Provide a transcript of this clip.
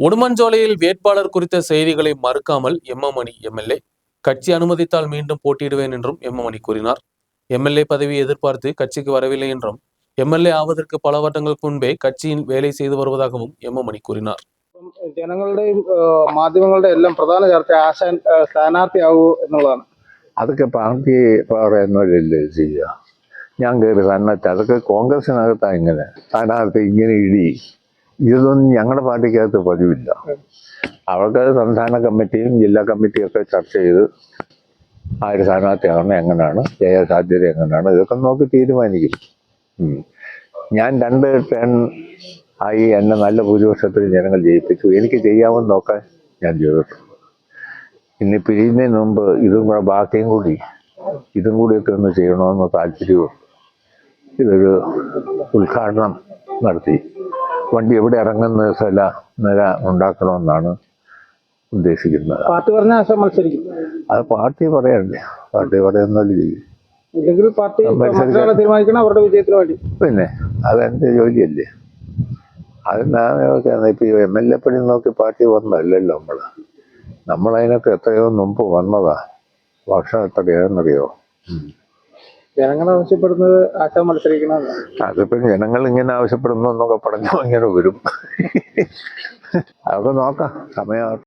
உடுமன்சோலையில் வேட்பாளர் குறித்த செய்திகளை மறுக்காமல் எம்எம்மணி எம்எல்ஏ. கட்சி அனுமதித்தால் மீண்டும் போட்டியிடுவேன் என்றும் எம்எம்மணி கூறினார். எம்எல்ஏ பதவியை எதிர்பார்த்து கட்சிக்கு வரவில்லை என்றும், எம்எல்ஏ ஆவதற்கு பல வருடங்களுக்கு முன்பே கட்சியில் வேலை செய்து வருவதாகவும் எம்எம்மணி கூறினார். ജനങ്ങളുടെയും മാധ്യമങ്ങളുടെയും എല്ലാം പ്രധാന ചർച്ച ആശാൻ സ്ഥാനാർത്ഥിയാകൂ എന്നുള്ളതാണ്. അതൊക്കെ പാർട്ടി പറയുന്നവരല്ലേ ചെയ്യുക. ഞാൻ കയറി സ്ഥാനാർത്ഥി, അതൊക്കെ കോൺഗ്രസിനകത്താണ് ഇങ്ങനെ സ്ഥാനാർത്ഥി ഇങ്ങനെ ഇടി. ഇതൊന്നും ഞങ്ങളുടെ പാർട്ടിക്കകത്ത് പതിവില്ല. അവർക്ക് സംസ്ഥാന കമ്മിറ്റിയും ജില്ലാ കമ്മിറ്റിയും ഒക്കെ ചർച്ച ചെയ്ത് ആ ഒരു സ്ഥാനാർത്ഥിയാകണം, എങ്ങനെയാണ് ജയസാധ്യത, എങ്ങനെയാണ് ഇതൊക്കെ നോക്കി തീരുമാനിക്കും. ഞാൻ 2 ടേൺ ആയി എന്നെ നല്ല ഭൂരിപക്ഷത്തിൽ ജനങ്ങൾ ജയിപ്പിച്ചു. എനിക്ക് ചെയ്യാമെന്ന് നോക്കാൻ ഞാൻ ചെയ്തിട്ടുണ്ട്. ഇനി പിരിയുന്നതിന് മുമ്പ് ഇതും കൂടെ ബാക്കിയും കൂടിയൊക്കെ ഒന്ന് ചെയ്യണമെന്ന് താല്പര്യവും. ഇതൊരു ഉദ്ഘാടനം നടത്തി വണ്ടി എവിടെ ഇറങ്ങുന്ന നില ഉണ്ടാക്കണമെന്നാണ് ഉദ്ദേശിക്കുന്നത്. പാർട്ടി പറഞ്ഞ ആശാൻ മത്സരിക്കും. അത് പാർട്ടി പറയണ്ടേ, പാർട്ടി പറയുന്നതിൽ ചെയ്യും. ഇല്ലെങ്കിൽ പാർട്ടി തീരുമാനിക്കണം അവരുടെ വിജയത്തിന് വേണ്ടി. പിന്നെ അതെന്റെ ജോലിയല്ലേ. അതിനാണ് ഇപ്പൊ MLA പണി നോക്കി പാർട്ടി വന്നതല്ലല്ലോ നമ്മളതിനൊക്കെ എത്രയോ മുമ്പ് വന്നതാ. വർഷം എത്രയാണെന്നറിയോ. ജനങ്ങൾ ആവശ്യപ്പെടുന്നത് ആശാൻ മത്സരിക്കണം. അതിപ്പോ ജനങ്ങൾ ഇങ്ങനെ ആവശ്യപ്പെടുന്നു എന്നൊക്കെ പറഞ്ഞു ഇങ്ങനെ വരും. അതൊക്കെ നോക്കാം, സമയം.